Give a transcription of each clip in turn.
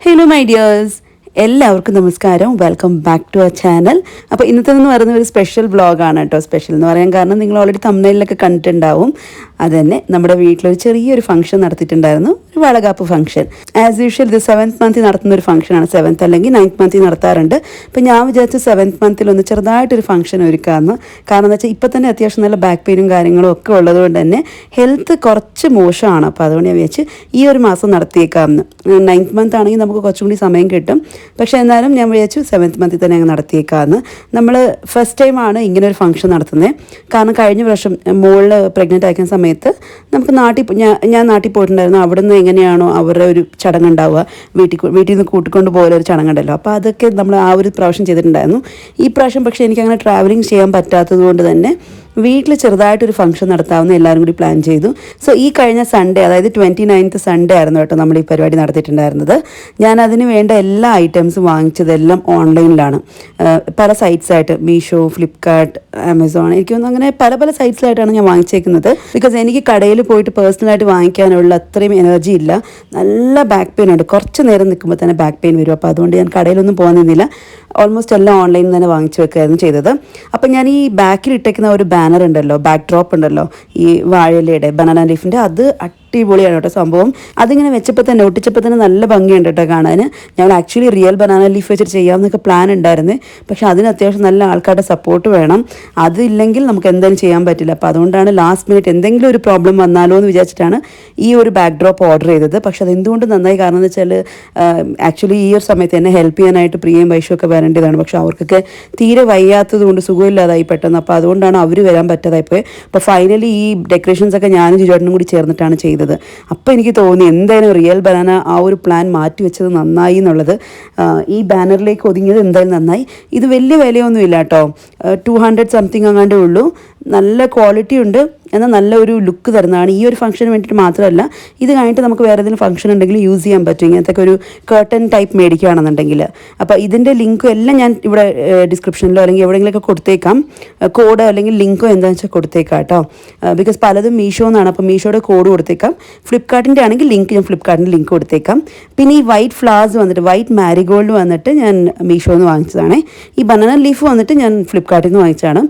Hello my dears. എല്ലാവർക്കും നമസ്കാരം. Welcome back to our channel. അപ്പോൾ ഇന്നത്തേതെന്ന് പറയുന്ന ഒരു സ്പെഷ്യൽ വ്ളോഗാണ് കേട്ടോ. സ്പെഷ്യൽ എന്ന് പറയാൻ കാരണം നിങ്ങൾ ഓൾറെഡി തംബ്നെയിലൊക്കെ കണ്ടിട്ടുണ്ടാവും. അത് തന്നെ നമ്മുടെ വീട്ടിലൊരു ചെറിയൊരു ഫംഗ്ഷൻ നടത്തിയിട്ടുണ്ടായിരുന്നു, ഒരു വളകാപ്പ് ഫംഗ്ഷൻ. ആസ് യൂഷ്വൽ ഇത് 7th മന്തിൽ നടത്തുന്ന ഒരു ഫംഗ്ഷനാണ്. 7th അല്ലെങ്കിൽ 9th മന്തിൽ നടത്താറുണ്ട്. അപ്പോൾ ഞാൻ വിചാരിച്ചു 7th മന്തിൽ ഒന്ന് ചെറുതായിട്ടൊരു ഫംഗ്ഷൻ ഒരുക്കാമെന്ന്. കാരണം എന്താ വെച്ചാൽ ഇപ്പോൾ തന്നെ അത്യാവശ്യം നല്ല ബാക്ക് പെയിനും കാര്യങ്ങളും ഒക്കെ ഉള്ളതുകൊണ്ട് തന്നെ ഹെൽത്ത് കുറച്ച് മോശമാണ്. അപ്പോൾ അതുകൊണ്ട് ഞാൻ വിചാരിച്ച് ഈ ഒരു മാസം നടത്തിയേക്കാമെന്ന്. 9th മന്ത് ആണെങ്കിൽ നമുക്ക് കുറച്ചും കൂടി സമയം കിട്ടും. പക്ഷേ എന്നാലും ഞാൻ വിചാരിച്ചു 7th മന്തിൽ തന്നെ അങ്ങ് നടത്തിയേക്കാമെന്ന്. നമ്മൾ ഫസ്റ്റ് ടൈമാണ് ഇങ്ങനെ ഒരു ഫംഗ്ഷൻ നടത്തുന്നത്. കാരണം കഴിഞ്ഞ വർഷം മോളിൽ പ്രഗ്നൻ്റ് ആയിരിക്കുന്ന സമയത്ത് നമുക്ക് ഞാൻ നാട്ടിൽ പോയിട്ടുണ്ടായിരുന്നു. അവിടെ നിന്ന് എങ്ങനെയാണോ അവരുടെ ഒരു ചടങ്ങുണ്ടാവുക, വീട്ടിൽ നിന്ന് കൂട്ടിക്കൊണ്ട് പോലെ ഒരു ചടങ്ങുണ്ടല്ലോ. അപ്പോൾ അതൊക്കെ നമ്മൾ ആ ഒരു പ്രാവശ്യം ചെയ്തിട്ടുണ്ടായിരുന്നു. ഈ പ്രാവശ്യം പക്ഷേ എനിക്കങ്ങനെ ട്രാവലിംഗ് ചെയ്യാൻ പറ്റാത്തത് കൊണ്ട് തന്നെ വീട്ടിൽ ചെറുതായിട്ടൊരു ഫംഗ്ഷൻ നടത്താമെന്ന് എല്ലാവരും കൂടി പ്ലാൻ ചെയ്തു. സോ ഈ കഴിഞ്ഞ സൺഡേ, അതായത് 29th സൺഡേ ആയിരുന്നു കേട്ടോ നമ്മൾ ഈ പരിപാടി നടത്തിയിട്ടുണ്ടായിരുന്നത്. ഞാൻ അതിന് വേണ്ട എല്ലാ ഐറ്റംസും വാങ്ങിച്ചതെല്ലാം ഓൺലൈനിലാണ്. പല സൈറ്റ്സായിട്ട്, മീഷോ, ഫ്ലിപ്കാർട്ട്, ആമസോൺ, എനിക്കൊന്നും അങ്ങനെ പല സൈറ്റ്സിലായിട്ടാണ് ഞാൻ വാങ്ങിച്ചേക്കുന്നത്. ബിക്കോസ് എനിക്ക് കടയിൽ പോയിട്ട് പേഴ്സണലായിട്ട് വാങ്ങിക്കാനുള്ള അത്രയും എനർജി ഇല്ല. നല്ല ബാക്ക് പെയിൻ ഉണ്ട്. കുറച്ച് നേരം നിൽക്കുമ്പോൾ തന്നെ ബാക്ക് പെയിൻ വരും. അപ്പോൾ അതുകൊണ്ട് ഞാൻ കടയിലൊന്നും പോകാൻ നിന്നില്ല. ഓൾമോസ്റ്റ് എല്ലാം ഓൺലൈനിൽ തന്നെ വാങ്ങിച്ചു വെക്കുകയായിരുന്നു ചെയ്തത്. അപ്പം ഞാൻ ഈ ബാക്കിൽ ഇട്ടേക്കുന്ന ഒരു ബാനർ ഉണ്ടല്ലോ, ബാക്ക് ഡ്രോപ്പ് ഉണ്ടല്ലോ, ഈ വാഴയിലയുടെ ബനാന ലീഫിൻ്റെ, അത് അടിപൊളിയാണ് കേട്ടോ സംഭവം. അതിങ്ങനെ വെച്ചപ്പോൾ തന്നെ, ഒട്ടിച്ചപ്പോൾ തന്നെ നല്ല ഭംഗിയുണ്ട് കേട്ടോ കാണാൻ. ഞങ്ങൾ ആക്ച്വലി റിയൽ ബനാന ലീഫ് വെച്ചിട്ട് ചെയ്യാമെന്നൊക്കെ പ്ലാൻ ഉണ്ടായിരുന്നു. പക്ഷേ അതിന് അത്യാവശ്യം നല്ല ആൾക്കാരുടെ സപ്പോർട്ട് വേണം. അതില്ലെങ്കിൽ നമുക്ക് എന്തായാലും ചെയ്യാൻ പറ്റില്ല. അപ്പോൾ അതുകൊണ്ടാണ് ലാസ്റ്റ് മിനിറ്റ് എന്തെങ്കിലും ഒരു പ്രോബ്ലം വന്നാലോ എന്ന് വിചാരിച്ചിട്ടാണ് ഈ ഒരു ബാക്ക് ഡ്രോപ്പ് ഓർഡർ ചെയ്തത്. പക്ഷേ അതെന്തുകൊണ്ട് നന്നായി, കാരണം എന്ന് വെച്ചാൽ ആക്ച്വലി ഈ ഒരു സമയത്ത് എന്നെ ഹെൽപ്പ് ചെയ്യാനായിട്ട് പ്രിയയും വൈഷും ഒക്കെ വരേണ്ടതാണ്. പക്ഷേ അവർക്കൊക്കെ തീരെ വയ്യാത്തത് കൊണ്ട്, സുഖമില്ലാതായി പെട്ടെന്ന്. അപ്പോൾ അതുകൊണ്ടാണ് അവർ വരാൻ പറ്റാതായി പോയത്. അപ്പോൾ ഫൈനലി ഈ ഡെക്കറേഷൻസ് ഒക്കെ ഞാനും ജിജോട്ടനും കൂടി ചേർന്നിട്ടാണ് ചെയ്തത്. അപ്പോൾ എനിക്ക് തോന്നി എന്തായാലും റിയൽ ബനാന ആ ഒരു പ്ലാൻ മാറ്റി വെച്ചത് നന്നായി എന്നുള്ളത്. ഈ ബാനറിലേക്ക് ഒതുങ്ങിയത് എന്തായാലും നന്നായി. ഇത് വലിയ വിലയൊന്നുമില്ല കേട്ടോ, 200 സംതിങ് അങ്ങാണ്ടേ ഉള്ളൂ. നല്ല ക്വാളിറ്റി ഉണ്ട്, എന്നാൽ നല്ല ഒരു ലുക്ക് തരുന്നതാണ്. ഈ ഒരു ഫംഗ്ഷന് വേണ്ടിയിട്ട് മാത്രമല്ല, ഇത് കഴിഞ്ഞിട്ട് നമുക്ക് വേറെ ഏതെങ്കിലും ഫംഗ്ഷൻ ഉണ്ടെങ്കിൽ യൂസ് ചെയ്യാൻ പറ്റും. ഇങ്ങനത്തെ ഒരു കർട്ടൻ ടൈപ്പ് മേടിക്കുകയാണെന്നുണ്ടെങ്കിൽ. അപ്പോൾ ഇതിൻ്റെ ലിങ്കും എല്ലാം ഞാൻ ഇവിടെ ഡിസ്ക്രിപ്ഷനിലോ അല്ലെങ്കിൽ എവിടെയെങ്കിലുമൊക്കെ കൊടുത്തേക്കാം. കോഡ് അല്ലെങ്കിൽ ലിങ്കോ എന്താണെന്ന് വെച്ചാൽ കൊടുത്തേക്കാം കേട്ടോ. ബിക്കോസ് പലതും മീഷോ എന്നാണ്. അപ്പോൾ മീഷോയുടെ കോഡ് കൊടുത്തേക്കാം. ഫ്ലിപ്കാർട്ടിൻ്റെ ആണെങ്കിൽ ഞാൻ ഫ്ലിപ്കാർട്ടിൻ്റെ ലിങ്ക് കൊടുത്തേക്കാം. പിന്നെ ഈ വൈറ്റ് ഫ്ലവേഴ്സ് വന്നിട്ട്, വൈറ്റ് മാരിഗോൾഡ് വന്നിട്ട് ഞാൻ മീഷോന്ന് വാങ്ങിച്ചതാണ്. ഈ ബനാന ലീഫ് വന്നിട്ട് ഞാൻ ഫ്ലിപ്കാർട്ടിൽ നിന്ന് വാങ്ങിച്ചതാണ്.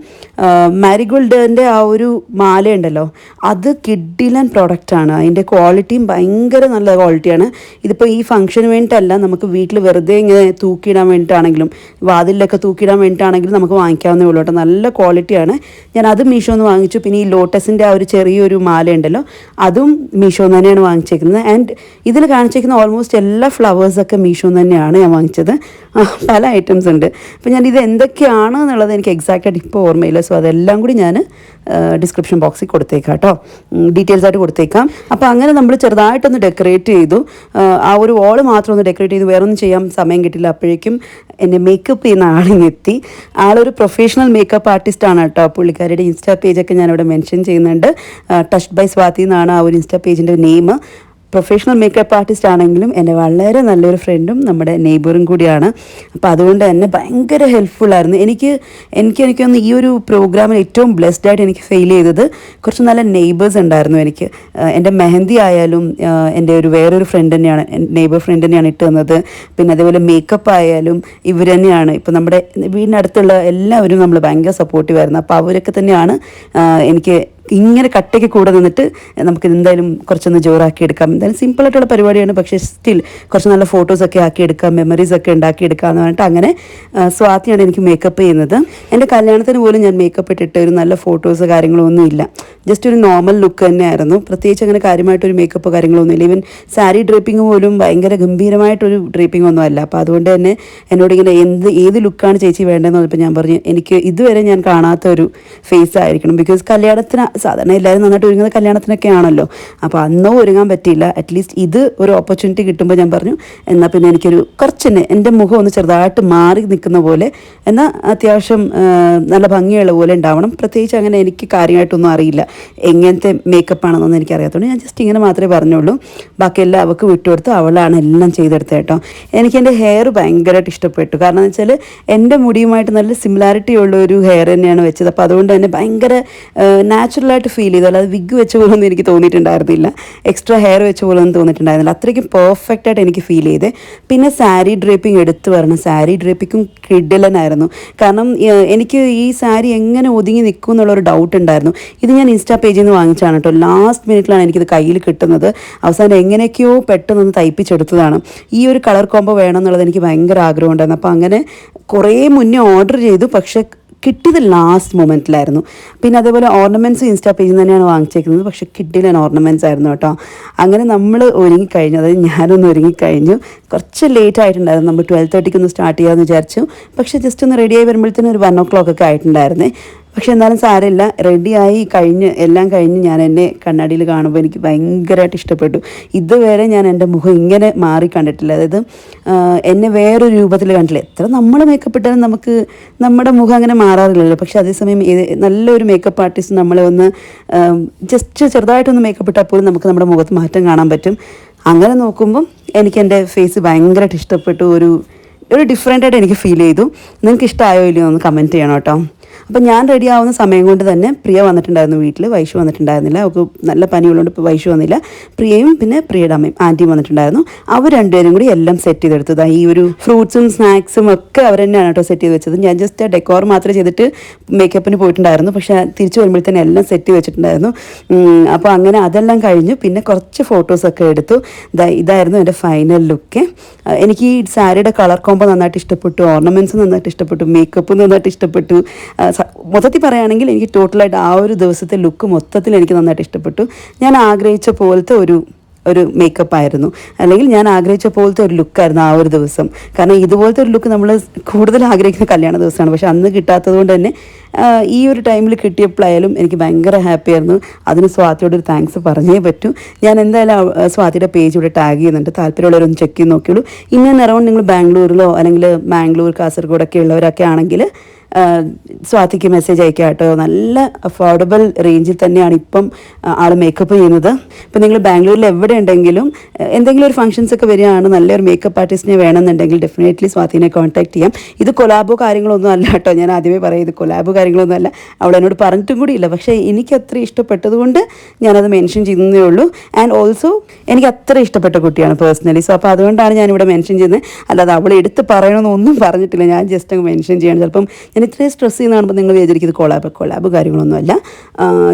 മാരിഗോൾഡിൻ്റെ ആ ഒരു മാല ഉണ്ടല്ലോ, അത് കിഡിലൻ പ്രോഡക്റ്റാണ്. അതിൻ്റെ ക്വാളിറ്റിയും ഭയങ്കര നല്ല ക്വാളിറ്റിയാണ്. ഇതിപ്പോൾ ഈ ഫംഗ്ഷന് വേണ്ടിയിട്ടല്ല, നമുക്ക് വീട്ടിൽ വെറുതെ ഇങ്ങനെ തൂക്കിയിടാൻ വേണ്ടിയിട്ടാണെങ്കിലും, വാതിലൊക്കെ തൂക്കിയിടാൻ വേണ്ടിയിട്ടാണെങ്കിലും നമുക്ക് വാങ്ങിക്കാവുന്നേ ഉള്ളൂ കേട്ടോ. നല്ല ക്വാളിറ്റിയാണ്. ഞാൻ അത് മീഷോന്ന് വാങ്ങിച്ചു. പിന്നെ ഈ ലോട്ടസിൻ്റെ ആ ഒരു ചെറിയൊരു മാല ഉണ്ടല്ലോ, അതും മീഷോന്ന് തന്നെയാണ് വാങ്ങിച്ചേക്കുന്നത്. ആൻഡ് ഇതിൽ കാണിച്ചേക്കുന്ന ഓൾമോസ്റ്റ് എല്ലാ ഫ്ലവേഴ്സൊക്കെ മീഷോന്ന് തന്നെയാണ് ഞാൻ വാങ്ങിച്ചത്. പല ഐറ്റംസ് ഉണ്ട്. അപ്പോൾ ഞാൻ ഇത് എന്തൊക്കെയാണ് എന്നുള്ളത് എനിക്ക് എക്സാക്റ്റായിട്ട് ഇപ്പോൾ ഓർമ്മയില്ല. സോ അതെല്ലാം കൂടി ഞാൻ ഡിസ്ക്രിപ്ഷൻ ബോക്സിൽ കൊടുത്തേക്കാം കേട്ടോ, ഡീറ്റെയിൽസ് ആയിട്ട് കൊടുത്തേക്കാം. അപ്പോൾ അങ്ങനെ നമ്മൾ ചെറുതായിട്ടൊന്ന് ഡെക്കറേറ്റ് ചെയ്തു. ആ ഒരു വാള് മാത്രം ഒന്ന് ഡെക്കറേറ്റ് ചെയ്തു. വേറെ ഒന്നും ചെയ്യാൻ സമയം കിട്ടില്ല. അപ്പോഴേക്കും എന്നെ മേക്കപ്പ് ചെയ്യുന്ന ആളിങ്ങെത്തി. ആളൊരു പ്രൊഫഷണൽ മേക്കപ്പ് ആർട്ടിസ്റ്റാണ് കേട്ടോ. പുള്ളിക്കാരിയുടെ ഇൻസ്റ്റാ പേജൊക്കെ ഞാനിവിടെ മെൻഷൻ ചെയ്യുന്നുണ്ട്. ടച്ച്ഡ് ബൈ സ്വാതി എന്നാണ് ആ ഒരു ഇൻസ്റ്റാ പേജിൻ്റെ നെയിം. പ്രൊഫഷണൽ മേക്കപ്പ് ആർട്ടിസ്റ്റ് ആണെങ്കിലും എൻ്റെ വളരെ നല്ലൊരു ഫ്രണ്ടും നമ്മുടെ നെയ്ബറും കൂടിയാണ്. അപ്പോൾ അതുകൊണ്ട് തന്നെ ഭയങ്കര ഹെൽപ്ഫുള്ളായിരുന്നു. എനിക്കൊന്ന് ഈ ഒരു പ്രോഗ്രാമിൽ ഏറ്റവും ബ്ലെസ്ഡ് ആയിട്ട് എനിക്ക് ഫീൽ ചെയ്തത് കുറച്ച് നല്ല നെയ്ബേഴ്സ് ഉണ്ടായിരുന്നു എനിക്ക്. എൻ്റെ മെഹന്തി ആയാലും എൻ്റെ വേറൊരു ഫ്രണ്ട് തന്നെയാണ്, നെയ്ബർ ഫ്രണ്ട് തന്നെയാണ് ഇട്ട് തന്നത്. പിന്നെ അതേപോലെ മേക്കപ്പ് ആയാലും ഇവർ തന്നെയാണ്. ഇപ്പോൾ നമ്മുടെ വീടിനടുത്തുള്ള എല്ലാവരും നമ്മൾ ഭയങ്കര സപ്പോർട്ടീവായിരുന്നു. അപ്പോൾ അവരൊക്കെ തന്നെയാണ് എനിക്ക് ഇങ്ങനെ കട്ടയ്ക്ക് കൂടെ നിന്നിട്ട് നമുക്ക് എന്തായാലും കുറച്ചൊന്ന് ജോറാക്കി എടുക്കാം. എന്തായാലും സിമ്പിളായിട്ടുള്ള പരിപാടിയാണ്, പക്ഷേ സ്റ്റിൽ കുറച്ച് നല്ല ഫോട്ടോസൊക്കെ ആക്കിയെടുക്കാം, മെമ്മറീസൊക്കെ ഉണ്ടാക്കിയെടുക്കാം എന്ന് പറഞ്ഞിട്ട് അങ്ങനെ സ്വാതിയാണ് എനിക്ക് മേക്കപ്പ് ചെയ്യുന്നത്. എൻ്റെ കല്യാണത്തിന് പോലും ഞാൻ മേക്കപ്പ് ഇട്ടിട്ട് ഒരു നല്ല ഫോട്ടോസ് കാര്യങ്ങളോ ഒന്നും ഇല്ല. ജസ്റ്റ് ഒരു നോർമൽ ലുക്ക് തന്നെയായിരുന്നു. പ്രത്യേകിച്ച് അങ്ങനെ കാര്യമായിട്ടൊരു മേക്കപ്പ് കാര്യങ്ങളൊന്നും ഇല്ല. ഈവൻ സാരി ഡ്രേപ്പിംഗ് പോലും ഭയങ്കര ഗംഭീരമായിട്ടൊരു ഡ്രേപ്പിംഗ് ഒന്നും അല്ല. അപ്പോൾ അതുകൊണ്ട് തന്നെ എന്നോട് ഇങ്ങനെ ഏത് ലുക്കാണ് ചേച്ചി വേണ്ടതെന്ന് പറഞ്ഞപ്പോൾ ഞാൻ പറഞ്ഞു, എനിക്ക് ഇതുവരെ ഞാൻ കാണാത്ത ഒരു ഫേസ് ആയിരിക്കണം. ബിക്കോസ് കല്യാണത്തിന് സാധാരണ എല്ലാവരും നന്നായിട്ട് ഒരുങ്ങുന്നത് കല്യാണത്തിനൊക്കെ ആണല്ലോ. അപ്പോൾ അന്നോ ഒരുങ്ങാൻ പറ്റിയില്ല. അറ്റ്ലീസ്റ്റ് ഇത് ഒരു ഓപ്പർച്യൂണിറ്റി കിട്ടുമ്പോൾ ഞാൻ പറഞ്ഞു, എന്നാൽ പിന്നെ എനിക്കൊരു കുറച്ച് എൻ്റെ മുഖം ഒന്ന് ചെറുതായിട്ട് മാറി നിൽക്കുന്ന പോലെ, എന്നാൽ അത്യാവശ്യം നല്ല ഭംഗിയുള്ള പോലെ ഉണ്ടാവണം. പ്രത്യേകിച്ച് അങ്ങനെ എനിക്ക് കാര്യമായിട്ടൊന്നും അറിയില്ല, എങ്ങനത്തെ മേക്കപ്പ് ആണെന്നൊന്നും എനിക്കറിയാത്തതുകൊണ്ട് ഞാൻ ജസ്റ്റ് ഇങ്ങനെ മാത്രമേ പറഞ്ഞുള്ളൂ. ബാക്കിയെല്ലാം അവൾക്ക് വിട്ടുകൊടുത്ത് അവളാണ് എല്ലാം ചെയ്തെടുത്തത് കേട്ടോ. എനിക്ക് എൻ്റെ ഹെയർ ഭയങ്കരമായിട്ട് ഇഷ്ടപ്പെട്ടു. കാരണം എന്ന് വെച്ചാൽ എൻ്റെ മുടിയുമായിട്ട് നല്ല സിമിലാരിറ്റി ഉള്ള ഒരു ഹെയർ തന്നെയാണ് വെച്ചത്. അപ്പോൾ അതുകൊണ്ട് തന്നെ ഭയങ്കര നാച്ചുറൽ നാച്ചുറലായിട്ട് ഫീൽ ചെയ്തു. അല്ലാതെ വിഗ് വെച്ച പോലൊന്നും എനിക്ക് തോന്നിയിട്ടുണ്ടായിരുന്നില്ല, എക്സ്ട്രാ ഹെയർ വെച്ച പോലൊന്നും തോന്നിയിട്ടുണ്ടായിരുന്നില്ല. അത്രയ്ക്കും പെർഫെക്റ്റായിട്ട് എനിക്ക് ഫീൽ ചെയ്തേ. പിന്നെ സാരി ഡ്രേപ്പിംഗ് എടുത്തു വരണം. സാരി ഡ്രേപ്പിങ്ങും കിഡിലനായിരുന്നു. കാരണം എനിക്ക് ഈ സാരി എങ്ങനെ ഒതുങ്ങി നിൽക്കും എന്നുള്ളൊരു ഡൗട്ട് ഉണ്ടായിരുന്നു. ഇത് ഞാൻ ഇൻസ്റ്റാ പേജിൽ നിന്ന് വാങ്ങിച്ചാണ് കേട്ടോ. ലാസ്റ്റ് മിനിറ്റിലാണ് എനിക്കിത് കയ്യിൽ കിട്ടുന്നത്. അവസാനം എങ്ങനെയൊക്കെയോ പെട്ടെന്നൊന്ന് തയ്പ്പിച്ചെടുത്തതാണ്. ഈ ഒരു കളർ കോംബോ വേണം എന്നുള്ളത് എനിക്ക് ഭയങ്കര ആഗ്രഹം ഉണ്ടായിരുന്നു. അപ്പോൾ അങ്ങനെ കുറേ മുന്നേ ഓർഡർ ചെയ്തു, പക്ഷേ കിട്ടിയത് ലാസ്റ്റ് മൊമെൻറ്റിലായിരുന്നു. പിന്നെ അതേപോലെ ഓർണമെൻറ്റ്സ് ഇൻസ്റ്റാ പേജിൽ നിന്ന് തന്നെയാണ് വാങ്ങിച്ചേക്കുന്നത്, പക്ഷേ കിഡിലൻ ഓർണമെൻറ്റ്സ് ആയിരുന്നു കേട്ടോ. അങ്ങനെ നമ്മൾ ഒരുങ്ങിക്കഴിഞ്ഞു, അതായത് ഞാനൊന്ന് ഒരുങ്ങിക്കഴിഞ്ഞു. കുറച്ച് ലേറ്റ് ആയിട്ടുണ്ടായിരുന്നു. നമ്മൾ 12:30 ഒന്ന് സ്റ്റാർട്ട് ചെയ്യാമെന്ന് വിചാരിച്ചു. പക്ഷേ ജസ്റ്റ് ഒന്ന് റെഡിയായി വരുമ്പോഴത്തേനും ഒരു 1 o'clock ഒക്കെ ആയിട്ടുണ്ടായിരുന്നേ. പക്ഷെ എന്നാലും സാരമില്ല, റെഡിയായി എല്ലാം കഴിഞ്ഞ് ഞാൻ എന്നെ കണ്ണാടിയിൽ കാണുമ്പോൾ എനിക്ക് ഭയങ്കരമായിട്ട് ഇഷ്ടപ്പെട്ടു. ഇതുവരെ ഞാൻ എൻ്റെ മുഖം ഇങ്ങനെ മാറി കണ്ടിട്ടില്ല. അതായത് എന്നെ വേറൊരു രൂപത്തിൽ കണ്ടില്ല. എത്ര നമ്മൾ മേക്കപ്പ് ഇട്ടാലും നമുക്ക് നമ്മുടെ മുഖം അങ്ങനെ മാറാറില്ലല്ലോ. പക്ഷെ അതേസമയം നല്ലൊരു മേക്കപ്പ് ആർട്ടിസ്റ്റ് നമ്മളെ ഒന്ന് ജസ്റ്റ് ചെറുതായിട്ടൊന്ന് മേക്കപ്പ് ഇട്ടാൽ പോലും നമുക്ക് നമ്മുടെ മുഖത്ത് മാറ്റം കാണാൻ പറ്റും. അങ്ങനെ നോക്കുമ്പം എനിക്ക് എൻ്റെ ഫേസ് ഭയങ്കരമായിട്ട് ഇഷ്ടപ്പെട്ടു. ഒരു ഡിഫറെൻ്റായിട്ട് എനിക്ക് ഫീൽ ചെയ്തു. നിങ്ങൾക്ക് ഇഷ്ടമായോ ഇല്ലയോ ഒന്ന് കമൻറ്റ് ചെയ്യണം കേട്ടോ. അപ്പം ഞാൻ റെഡി ആവുന്ന സമയം കൊണ്ട് തന്നെ പ്രിയ വന്നിട്ടുണ്ടായിരുന്നു വീട്ടിൽ. വൈഷു വന്നിട്ടുണ്ടായിരുന്നില്ല, അവൾക്ക് നല്ല പനിയുള്ളതുകൊണ്ട് ഇപ്പോൾ വൈഷു വന്നില്ല. പ്രിയയും പിന്നെ പ്രിയയുടെ അമ്മയും ആൻറ്റിയും വന്നിട്ടുണ്ടായിരുന്നു. അവർ രണ്ടുപേരും കൂടി എല്ലാം സെറ്റ് ചെയ്തെടുത്തത്. ഈ ഒരു ഫ്രൂട്ട്സും സ്നാക്സും ഒക്കെ അവർ തന്നെയാണ് കേട്ടോ സെറ്റ് ചെയ്ത് വെച്ചത്. ഞാൻ ജസ്റ്റ് ഡെക്കോർ മാത്രമേ ചെയ്തിട്ട് മേക്കപ്പിന് പോയിട്ടുണ്ടായിരുന്നു. പക്ഷേ തിരിച്ചു വരുമ്പോഴത്തേനും എല്ലാം സെറ്റ് ചെയ്ത് വെച്ചിട്ടുണ്ടായിരുന്നു. അപ്പോൾ അങ്ങനെ അതെല്ലാം കഴിഞ്ഞു. പിന്നെ കുറച്ച് ഫോട്ടോസൊക്കെ എടുത്തു. ഇതായിരുന്നു എൻ്റെ ഫൈനൽ ലുക്ക്. എനിക്ക് ഈ സാരിയുടെ കളർ കോംബോ നന്നായിട്ട് ഇഷ്ടപ്പെട്ടു, ഓർണമെൻറ്റ്സ് നന്നായിട്ട് ഇഷ്ടപ്പെട്ടു, മേക്കപ്പ് നന്നായിട്ട് ഇഷ്ടപ്പെട്ടു. മൊത്തത്തിൽ പറയുകയാണെങ്കിൽ എനിക്ക് ടോട്ടലായിട്ട് ആ ഒരു ദിവസത്തെ ലുക്ക് മൊത്തത്തിൽ എനിക്ക് നന്നായിട്ട് ഇഷ്ടപ്പെട്ടു. ഞാൻ ആഗ്രഹിച്ച പോലത്തെ ഒരു മേക്കപ്പ് ആയിരുന്നു, അല്ലെങ്കിൽ ഞാൻ ആഗ്രഹിച്ച പോലത്തെ ഒരു ലുക്കായിരുന്നു ആ ഒരു ദിവസം. കാരണം ഇതുപോലത്തെ ഒരു ലുക്ക് നമ്മൾ കൂടുതൽ ആഗ്രഹിക്കുന്ന കല്യാണ ദിവസമാണ്. പക്ഷെ അന്ന് കിട്ടാത്തത് കൊണ്ട് തന്നെ ഈ ഒരു ടൈമിൽ കിട്ടിയപ്പോഴായാലും എനിക്ക് ഭയങ്കര ഹാപ്പി ആയിരുന്നു. അതിന് സ്വാതിയോടൊരു താങ്ക്സ് പറഞ്ഞേ പറ്റൂ. ഞാൻ എന്തായാലും സ്വാതിയുടെ പേജ് ഇവിടെ ടാഗ് ചെയ്യുന്നുണ്ട്, താല്പര്യമുള്ളവരൊന്ന് ചെക്ക് ചെയ്ത് നോക്കിയുള്ളൂ. ഇന്ന അറൗണ്ട് നിങ്ങൾ ബാംഗ്ലൂരിലോ അല്ലെങ്കിൽ മാംഗ്ലൂർ കാസർഗോഡൊക്കെ ഉള്ളവരൊക്കെ ആണെങ്കിൽ സ്വാതിക്ക് മെസ്സേജ് അയക്കാം കേട്ടോ. നല്ല അഫോർഡബിൾ റേഞ്ചിൽ തന്നെയാണ് ഇപ്പം ആൾ മേക്കപ്പ് ചെയ്യുന്നത്. ഇപ്പം നിങ്ങൾ ബാംഗ്ലൂരിൽ എവിടെ ഉണ്ടെങ്കിലും എന്തെങ്കിലും ഒരു ഫംഗ്ഷൻസ് ഒക്കെ വരികയാണ്, നല്ലൊരു മേക്കപ്പ് ആർട്ടിസ്റ്റിനെ വേണമെന്നുണ്ടെങ്കിൽ ഡെഫിനറ്റ്ലി സ്വാതിനെ കോൺടാക്ട് ചെയ്യാം. ഇത് കൊലാബോ കാര്യങ്ങളൊന്നും അല്ല കേട്ടോ, ഞാൻ ആദ്യമേ പറയും, ഇത് കൊലാബോ കാര്യങ്ങളൊന്നും അല്ല. അവൾ എന്നോട് പറഞ്ഞിട്ടും കൂടി ഇല്ല. പക്ഷേ എനിക്ക് അത്ര ഇഷ്ടപ്പെട്ടതുകൊണ്ട് ഞാനത് മെൻഷൻ ചെയ്യുന്നതേ ഉള്ളൂ. ആൻഡ് ഓൾസോ എനിക്ക് അത്ര ഇഷ്ടപ്പെട്ട കുട്ടിയാണ് പേഴ്സണലി. സോ അപ്പോൾ അതുകൊണ്ടാണ് ഞാനിവിടെ മെൻഷൻ ചെയ്യുന്നത്. അല്ലാതെ അവൾ എടുത്ത് പറയണമെന്നൊന്നും പറഞ്ഞിട്ടില്ല, ഞാൻ ജസ്റ്റ് അങ്ങ് മെൻഷൻ ചെയ്യണം. ചിലപ്പം ഞാൻ ഇത്രയും സ്ട്രെസ് ചെയ്യുന്ന കാണുമ്പോൾ നിങ്ങൾ വിചാരിക്കുന്നത് കൊളാബ് കാര്യങ്ങളൊന്നുമല്ല,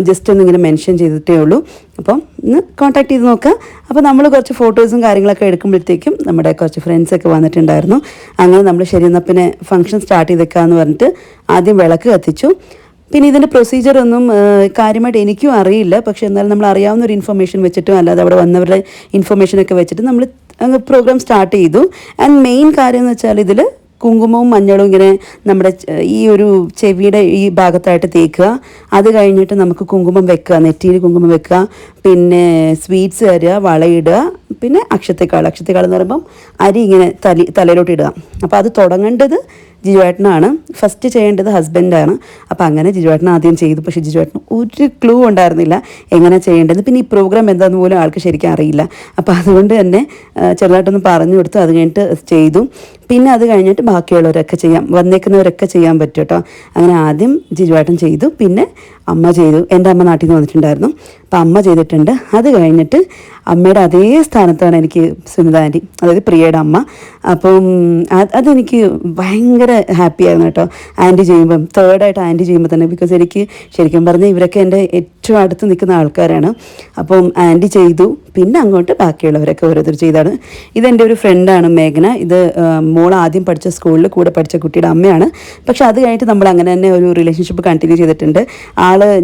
ജസ്റ്റ് ഒന്നിങ്ങനെ മെൻഷൻ ചെയ്തിട്ടേ ഉള്ളൂ. അപ്പം ഇന്ന് കോൺടാക്ട് ചെയ്ത് നോക്കുക. അപ്പോൾ നമ്മൾ കുറച്ച് ഫോട്ടോസും കാര്യങ്ങളൊക്കെ എടുക്കുമ്പോഴത്തേക്കും നമ്മുടെ കുറച്ച് ഫ്രണ്ട്സൊക്കെ വന്നിട്ടുണ്ടായിരുന്നു. അങ്ങനെ നമ്മൾ ശരി എന്നാൽ പിന്നെ ഫംഗ്ഷൻ സ്റ്റാർട്ട് ചെയ്തേക്കാന്ന് പറഞ്ഞിട്ട് ആദ്യം വിളക്ക് കത്തിച്ചു. പിന്നെ ഇതിൻ്റെ പ്രൊസീജിയറൊന്നും കാര്യമായിട്ട് എനിക്കും അറിയില്ല. പക്ഷേ എന്നാലും നമ്മൾ അറിയാവുന്ന ഒരു ഇൻഫർമേഷൻ വെച്ചിട്ടും അല്ലാതെ അവിടെ വന്നവരുടെ ഇൻഫർമേഷനൊക്കെ വെച്ചിട്ട് നമ്മൾ അങ്ങ് പ്രോഗ്രാം സ്റ്റാർട്ട് ചെയ്തു. ആൻഡ് മെയിൻ കാര്യം എന്ന് വെച്ചാൽ ഇതിൽ കുങ്കുമവും മഞ്ഞളും ഇങ്ങനെ നമ്മുടെ ഈ ഒരു ചെവിയുടെ ഈ ഭാഗത്തായിട്ട് തേക്കുക. അത് കഴിഞ്ഞിട്ട് നമുക്ക് കുങ്കുമം വെക്കുക, നെറ്റിയിൽ കുങ്കുമം വെക്കുക. പിന്നെ സ്വീറ്റ്സ് തരിക, വളയിടുക, പിന്നെ അക്ഷത്തേക്കാൾ എന്ന് പറയുമ്പം അരി ഇങ്ങനെ തലയിലോട്ട് ഇടുക. അപ്പോൾ അത് തുടങ്ങേണ്ടത് ജിജുവേട്ടനാണ്, ഫസ്റ്റ് ചെയ്യേണ്ടത് ഹസ്ബൻഡാണ്. അപ്പോൾ അങ്ങനെ ജിജുവേട്ടൻ ആദ്യം ചെയ്തു. പക്ഷേ ജിജുവേട്ടന് ഒരു ക്ലൂ ഉണ്ടായിരുന്നില്ല എങ്ങനെ ചെയ്യേണ്ടത്. പിന്നെ ഈ പ്രോഗ്രാം എന്താണെന്ന് പോലും ആൾക്ക് ശരിക്കും അറിയില്ല. അപ്പോൾ അതുകൊണ്ട് തന്നെ ചെറുതായിട്ടൊന്ന് പറഞ്ഞു കൊടുത്തു. അത് കഴിഞ്ഞിട്ട് ചെയ്തു. പിന്നെ അത് കഴിഞ്ഞിട്ട് ബാക്കിയുള്ളവരൊക്കെ വന്നേക്കുന്നവരൊക്കെ ചെയ്യാൻ പറ്റും കേട്ടോ. അങ്ങനെ ആദ്യം ജിജുവേട്ടൻ ചെയ്തു, പിന്നെ അമ്മ ചെയ്തു. എൻ്റെ അമ്മ നാട്ടിൽ നിന്ന് വന്നിട്ടുണ്ടായിരുന്നു, അപ്പം അമ്മ ചെയ്തിട്ടുണ്ട്. അത് കഴിഞ്ഞിട്ട് അമ്മയുടെ അതേ സ്ഥാനത്താണ് എനിക്ക് സുനിത ആൻറ്റി, അതായത് പ്രിയയുടെ അമ്മ. അപ്പം അതെനിക്ക് ഭയങ്കര ഹാപ്പി ആയിരുന്നു കേട്ടോ. ആൻറ്റി ചെയ്യുമ്പം തേർഡായിട്ട് ആൻറ്റി ചെയ്യുമ്പോൾ തന്നെ, ബിക്കോസ് എനിക്ക് ശരിക്കും പറഞ്ഞാൽ ഇവരൊക്കെ എൻ്റെ ഏറ്റവും അടുത്ത് നിൽക്കുന്ന ആൾക്കാരാണ്. അപ്പം ആൻറ്റി ചെയ്തു, പിന്നെ അങ്ങോട്ട് ബാക്കിയുള്ളവരൊക്കെ ഓരോരുത്തർ ചെയ്താണ്. ഇതെൻ്റെ ഒരു ഫ്രണ്ടാണ് മേഘന. ഇത് മോൾ ആദ്യം പഠിച്ച സ്കൂളിൽ കൂടെ പഠിച്ച കുട്ടിയുടെ അമ്മയാണ്. പക്ഷെ അത് കഴിഞ്ഞിട്ട് നമ്മൾ അങ്ങനെ തന്നെ ഒരു റിലേഷൻഷിപ്പ് കണ്ടിന്യൂ ചെയ്തിട്ടുണ്ട്.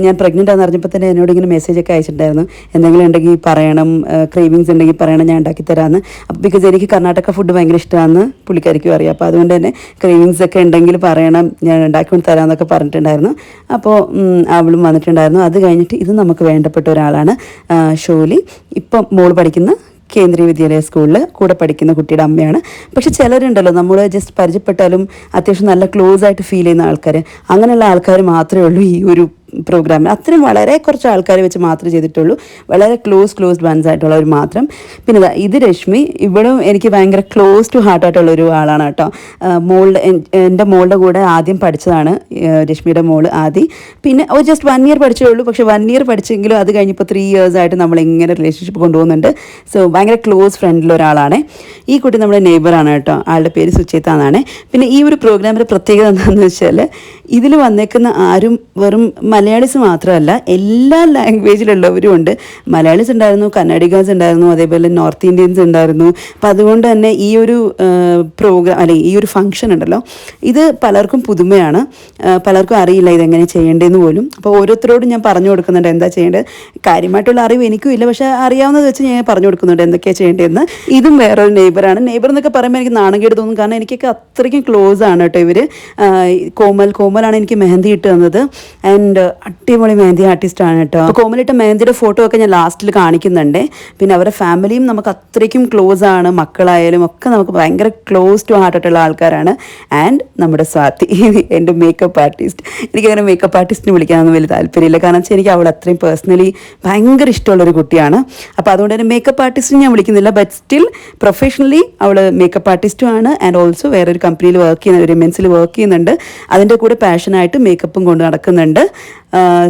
ഞാൻ പ്രഗ്നൻ്റ് ആണെന്ന് അറിഞ്ഞപ്പോൾ തന്നെ എന്നോട് ഇങ്ങനെ മെസ്സേജൊക്കെ അയച്ചിട്ടുണ്ടായിരുന്നു, എന്തെങ്കിലും ഉണ്ടെങ്കിൽ പറയണം, ക്രേവിങ്സ് ഉണ്ടെങ്കിൽ പറയണം, ഞാൻ ഉണ്ടാക്കി തരാമെന്ന്. അപ്പോൾ ബിക്കോസ് എനിക്ക് കർണാടക ഫുഡ് ഭയങ്കര ഇഷ്ടമാണെന്ന് പുള്ളിക്കാരിക്കും അറിയാം. അപ്പോൾ അതുകൊണ്ട് തന്നെ ക്രേവിങ്സ് ഒക്കെ ഉണ്ടെങ്കിൽ പറയണം, ഞാൻ ഉണ്ടാക്കി തരാമെന്നൊക്കെ പറഞ്ഞിട്ടുണ്ടായിരുന്നു. അപ്പോൾ അവളും വന്നിട്ടുണ്ടായിരുന്നു. അത് കഴിഞ്ഞിട്ട് ഇത് നമുക്ക് വേണ്ടപ്പെട്ട ഒരാളാണ് ഷോലി. ഇപ്പം മോൾ പഠിക്കുന്ന കേന്ദ്രീയ വിദ്യാലയ സ്കൂളിൽ കൂടെ പഠിക്കുന്ന കുട്ടിയുടെ അമ്മയാണ്. പക്ഷെ ചിലരുണ്ടല്ലോ, നമ്മൾ ജസ്റ്റ് പരിചയപ്പെട്ടാലും അത്യാവശ്യം നല്ല ക്ലോസ് ആയിട്ട് ഫീൽ ചെയ്യുന്ന ആൾക്കാർ, അങ്ങനെയുള്ള ആൾക്കാർ മാത്രമേ ഉള്ളൂ ഈ ഒരു പ്രോഗ്രാമിൽ. അത്രയും വളരെ കുറച്ച് ആൾക്കാരെ വെച്ച് മാത്രമേ ചെയ്തിട്ടുള്ളൂ, വളരെ ക്ലോസ് വൺസ് ആയിട്ടുള്ളവർ മാത്രം. പിന്നെ ഇത് രശ്മി, ഇവളും എനിക്ക് ഭയങ്കര ക്ലോസ് ടു ഹാർട്ടായിട്ടുള്ള ഒരു ആളാണ് കേട്ടോ. എൻ്റെ മോളുടെ കൂടെ ആദ്യം പഠിച്ചതാണ് രശ്മിയുടെ മോള് ആദി. പിന്നെ അവർ ജസ്റ്റ് 1 year പഠിച്ചേ ഉള്ളൂ, പക്ഷേ 1 year പഠിച്ചെങ്കിലും അത് കഴിഞ്ഞപ്പോൾ 3 years ആയിട്ട് നമ്മൾ ഇങ്ങനെ റിലേഷൻഷിപ്പ് കൊണ്ടുപോകുന്നുണ്ട്. സോ ഭയങ്കര ക്ലോസ് ഫ്രണ്ടിൽ ഒരാളാണ് ഈ കുട്ടി. നമ്മുടെ നെയ്ബറാണ് കേട്ടോ, ആളുടെ പേര് സുചേത എന്നാണ്. പിന്നെ ഈ ഒരു പ്രോഗ്രാമിൻ്റെ പ്രത്യേകത എന്താണെന്ന് വെച്ചാൽ ഇതിൽ വന്നേക്കുന്ന ആരും വെറും മലയാളീസ് മാത്രമല്ല, എല്ലാ ലാംഗ്വേജിലുള്ളവരും ഉണ്ട്. മലയാളീസ് ഉണ്ടായിരുന്നു, കന്നഡിഗാസ് ഉണ്ടായിരുന്നു, അതേപോലെ നോർത്ത് ഇന്ത്യൻസ് ഉണ്ടായിരുന്നു. അപ്പം അതുകൊണ്ട് തന്നെ ഈ ഒരു പ്രോഗ്രാം അല്ലെങ്കിൽ ഈ ഒരു ഫംഗ്ഷൻ ഉണ്ടല്ലോ, ഇത് പലർക്കും പുതുമയാണ്, പലർക്കും അറിയില്ല ഇതെങ്ങനെ ചെയ്യേണ്ടതെന്ന് പോലും. അപ്പോൾ ഓരോരുത്തരോടും ഞാൻ പറഞ്ഞു കൊടുക്കുന്നുണ്ട് എന്താ ചെയ്യേണ്ടത്. കാര്യമായിട്ടുള്ള അറിവ് എനിക്കും ഇല്ല, പക്ഷേ അറിയാവുന്നത് വെച്ച് ഞാൻ പറഞ്ഞു കൊടുക്കുന്നുണ്ട് എന്തൊക്കെയാണ് ചെയ്യേണ്ടതെന്ന്. ഇതും വേറൊരു നെയ്ബറാണ്. നെയ്ബർ എന്നൊക്കെ പറയുമ്പോൾ എനിക്ക് നാണംകേട് തോന്നും, കാരണം എനിക്കൊക്കെ അത്രയ്ക്കും ക്ലോസ് ആണ് കേട്ടോ ഇവർ. കോമലാണ് എനിക്ക് മെഹന്തി ഇട്ട് തന്നത്. ആൻഡ് അടിപൊളി മെഹന്തി ആർട്ടിസ്റ്റാണ് കേട്ടോ. അപ്പോൾ കോമലിട്ട മെഹന്തിയുടെ ഫോട്ടോ ഒക്കെ ഞാൻ ലാസ്റ്റിൽ കാണിക്കുന്നുണ്ട്. പിന്നെ അവരുടെ ഫാമിലിയും നമുക്ക് അത്രയ്ക്കും ക്ലോസ് ആണ്, മക്കളായാലും ഒക്കെ നമുക്ക് ഭയങ്കര ക്ലോസ് ടു ഹാർട്ടായിട്ടുള്ള ആൾക്കാരാണ്. ആൻഡ് നമ്മുടെ സ്വാതി, എൻ്റെ മേക്കപ്പ് ആർട്ടിസ്റ്റ്. എനിക്കങ്ങനെ മേക്കപ്പ് ആർട്ടിസ്റ്റിനെ വിളിക്കാനൊന്നും വലിയ താല്പര്യമില്ല, കാരണം വെച്ചാൽ എനിക്ക് അവൾ അത്രയും പേഴ്സണലി ഭയങ്കര ഇഷ്ടമുള്ളൊരു കുട്ടിയാണ്. അപ്പോൾ അതുകൊണ്ട് തന്നെ മേക്കപ്പ് ആർട്ടിസ്റ്റിനെ ഞാൻ വിളിക്കുന്നില്ല, ബട്ട് സ്റ്റിൽ പ്രൊഫഷണലി അവൾ മേക്കപ്പ് ആർട്ടിസ്റ്റും ആണ്. ആൻഡ് ഓൾസോ വേറൊരു കമ്പനിയിൽ വർക്ക് ചെയ്യുന്ന, ഒരു മെൻസിൽ വർക്ക് ചെയ്യുന്നുണ്ട്. അതിൻ്റെ കൂടെ പാഷനായിട്ട് മേക്കപ്പും കൊണ്ട് നടക്കുന്നുണ്ട്.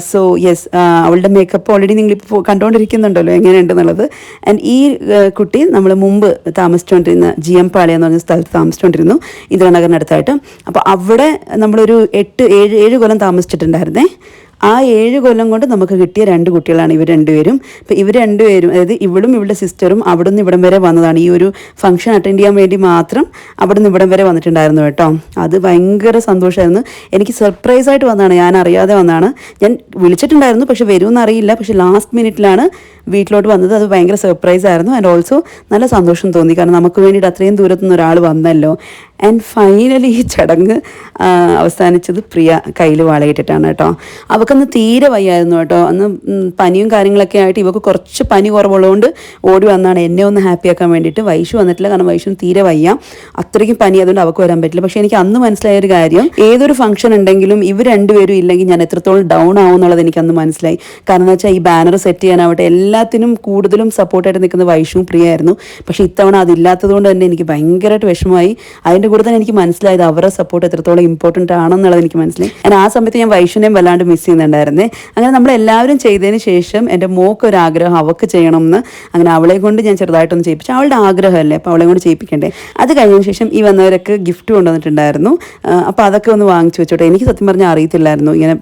സോ യെസ്, അവളുടെ മേക്കപ്പ് ഓൾറെഡി നിങ്ങളിപ്പോൾ കണ്ടുകൊണ്ടിരിക്കുന്നുണ്ടല്ലോ എങ്ങനെയുണ്ടെന്നുള്ളത്. ആൻഡ് ഈ കുട്ടി നമ്മൾ മുമ്പ് താമസിച്ചുകൊണ്ടിരുന്ന GM പാളയം എന്ന് പറഞ്ഞ സ്ഥലത്ത് താമസിച്ചുകൊണ്ടിരുന്നു, ഇന്ദിരാനഗറിനടുത്തായിട്ട്. അപ്പോൾ അവിടെ നമ്മളൊരു 7 കൊല്ലം താമസിച്ചിട്ടുണ്ടായിരുന്നേ. ആ 7 കൊല്ലം കൊണ്ട് നമുക്ക് കിട്ടിയ 2 കുട്ടികളാണ് ഇവർ രണ്ടുപേരും. അപ്പോൾ ഇവർ രണ്ടുപേരും, അതായത് ഇവളും ഇവളുടെ സിസ്റ്ററും അവിടെ നിന്ന് ഇവിടം വരെ വന്നതാണ്. ഈ ഒരു ഫംഗ്ഷൻ അറ്റൻഡ് ചെയ്യാൻ വേണ്ടി മാത്രം അവിടെ നിന്ന് ഇവിടം വരെ വന്നിട്ടുണ്ടായിരുന്നു കേട്ടോ. അത് ഭയങ്കര സന്തോഷമായിരുന്നു. എനിക്ക് സർപ്രൈസായിട്ട് വന്നതാണ്, ഞാൻ അറിയാതെ വന്നതാണ്. ഞാൻ വിളിച്ചിട്ടുണ്ടായിരുന്നു, പക്ഷെ വരുമെന്ന് അറിയില്ല. പക്ഷെ ലാസ്റ്റ് മിനിറ്റിലാണ് വീട്ടിലോട്ട് വന്നത്. അത് ഭയങ്കര സർപ്രൈസ് ആയിരുന്നു. ആൻഡ് ഓൾസോ നല്ല സന്തോഷം തോന്നി, കാരണം നമുക്ക് വേണ്ടിയിട്ട് അത്രയും ദൂരത്തുനിന്ന് ഒരാൾ വന്നല്ലോ. ആൻഡ് ഫൈനലി ഈ ചടങ്ങ് അവസാനിച്ചത് പ്രിയ കയ്യിൽ വളയിട്ടിട്ടാണ് കേട്ടോ. അവൾക്കന്ന് തീരെ വയ്യായിരുന്നു കേട്ടോ. അന്ന് പനിയും കാര്യങ്ങളൊക്കെ ആയിട്ട് ഇവൾക്ക് കുറച്ച് പനി കുറവുള്ളതുകൊണ്ട് ഓടി വന്നാണ് എന്നെ ഒന്ന് ഹാപ്പി ആക്കാൻ വേണ്ടിയിട്ട്. വൈഷു വന്നിട്ടില്ല, കാരണം വൈഷുവിന് തീരെ വയ്യ, അത്രയ്ക്കും പനി, അതുകൊണ്ട് അവൾക്ക് വരാൻ പറ്റില്ല. പക്ഷേ എനിക്ക് അന്ന് മനസ്സിലായ ഒരു കാര്യം, ഏതൊരു ഫംഗ്ഷൻ ഉണ്ടെങ്കിലും ഇവർ രണ്ടുപേരും ഇല്ലെങ്കിൽ ഞാൻ എത്രത്തോളം ഡൗൺ ആവും എന്നുള്ളത് എനിക്ക് അന്ന് മനസ്സിലായി. കാരണം എന്ന് വെച്ചാൽ ഈ ബാനർ സെറ്റ് ചെയ്യാനാവട്ടെ എല്ലാത്തിനും കൂടുതലും സപ്പോർട്ടായിട്ട് നിൽക്കുന്നത് വൈഷുവും പ്രിയായിരുന്നു. പക്ഷേ ഇത്തവണ അതില്ലാത്തത് കൊണ്ട് തന്നെ എനിക്ക് ഭയങ്കരമായിട്ട് വിഷമമായി. അതിൻ്റെ കൂടെ തന്നെ എനിക്ക് മനസ്സിലായത് അവരുടെ സപ്പോർട്ട് എത്രത്തോളം ഇമ്പോർട്ടൻ്റ് ആണെന്നുള്ളത് എനിക്ക് മനസ്സിലായി. ആ സമയത്ത് ഞാൻ വൈഷുവിനെയും വല്ലാണ്ട് മിസ് ചെയ്യുന്നുണ്ടായിരുന്നേ. അങ്ങനെ നമ്മളെല്ലാവരും ചെയ്തതിന് ശേഷം എൻ്റെ മോക്കൊരാഗ്രഹം അവൾക്ക് ചെയ്യണമെന്ന്, അങ്ങനെ അവളെ കൊണ്ട് ഞാൻ ചെറുതായിട്ടൊന്ന് ചെയ്യിപ്പിച്ചു. അവളുടെ ആഗ്രഹമല്ലേ, അപ്പോൾ അവളെ കൊണ്ട് ചെയ്യിപ്പിക്കണ്ടേ. അത് കഴിഞ്ഞതിന് ശേഷം ഈ വന്നവരൊക്കെ ഗിഫ്റ്റ് കൊണ്ടുവന്നിട്ടുണ്ടായിരുന്നു. അപ്പോൾ അതൊക്കെ ഒന്ന് വാങ്ങിച്ചു വെച്ചോട്ടെ. എനിക്ക് സത്യം പറഞ്ഞാൽ അറിയത്തില്ലായിരുന്നു ഇങ്ങനെ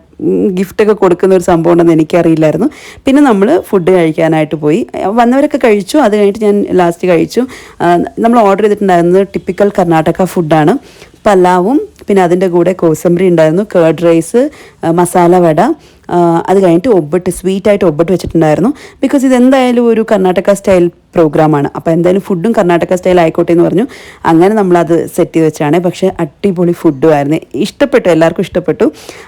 ഗിഫ്റ്റൊക്കെ കൊടുക്കുന്ന ഒരു സംഭവം ഉണ്ടെന്ന് എനിക്കറിയില്ലായിരുന്നു. പിന്നെ നമ്മൾ ഫുഡ് കഴിക്കാനായിട്ട് പോയി. വന്നവരൊക്കെ കഴിച്ചു, അത് കഴിഞ്ഞിട്ട് ഞാൻ ലാസ്റ്റ് കഴിച്ചു. നമ്മൾ ഓർഡർ ചെയ്തിട്ടുണ്ടായിരുന്നത് ടിപ്പിക്കൽ കർണാടക ഫുഡാണ്. പലാവും പിന്നെ അതിൻ്റെ കൂടെ കോസംബറി ഉണ്ടായിരുന്നു, കേർഡ് റൈസ്, മസാല വട, അത് കഴിഞ്ഞിട്ട് ഒബ്ബട്ട്, സ്വീറ്റായിട്ട് ഒബ്ബട്ട് വെച്ചിട്ടുണ്ടായിരുന്നു. ബിക്കോസ് ഇതെന്തായാലും ഒരു കർണാടക സ്റ്റൈൽ പ്രോഗ്രാമാണ്, അപ്പോൾ എന്തായാലും ഫുഡും കർണാടക സ്റ്റൈൽ ആയിക്കോട്ടെ എന്ന് പറഞ്ഞു. അങ്ങനെ നമ്മളത് സെറ്റ് ചെയ്ത് വെച്ചാണ്. പക്ഷേ അടിപൊളി ഫുഡുമായിരുന്നു, ഇഷ്ടപ്പെട്ടു, എല്ലാവർക്കും ഇഷ്ടപ്പെട്ടു.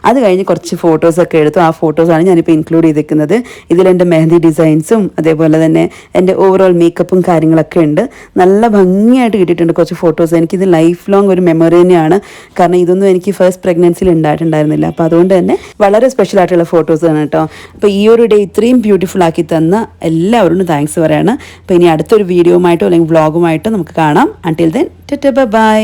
അത് കഴിഞ്ഞ് കുറച്ച് ഫോട്ടോസൊക്കെ എടുത്തു. ആ ഫോട്ടോസാണ് ഞാനിപ്പോൾ ഇൻക്ലൂഡ് ചെയ്തിരിക്കുന്നത്. ഇതിലെൻ്റെ മെഹന്തി ഡിസൈൻസും അതേപോലെ തന്നെ എൻ്റെ ഓവറോൾ മേക്കപ്പും കാര്യങ്ങളൊക്കെ ഉണ്ട്. നല്ല ഭംഗിയായിട്ട് കിട്ടിയിട്ടുണ്ട് കുറച്ച് ഫോട്ടോസ്. എനിക്കിത് ലൈഫ് ലോങ് ഒരു മെമ്മറി തന്നെയാണ്, കാരണം ഇതൊന്നും എനിക്ക് ഫസ്റ്റ് പ്രഗ്നൻസിയിൽ ഉണ്ടായിട്ടുണ്ടായിരുന്നില്ല. അപ്പോൾ അതുകൊണ്ട് തന്നെ വളരെ സ്പെഷ്യൽ ആയിട്ടുള്ള ഫോട്ടോസാണ് കേട്ടോ. അപ്പോൾ ഈ ഒരു ഡേ ഇത്രയും ബ്യൂട്ടിഫുൾ ആക്കി തന്ന എല്ലാവരോടും താങ്ക്സ് പറയാണ്. അപ്പോൾ ഇനി അടുത്തൊരു വീഡിയോയുമായിട്ടോ അല്ലെങ്കിൽ വ്ളോഗുമായിട്ടോ നമുക്ക് കാണാം. Until then tata bye.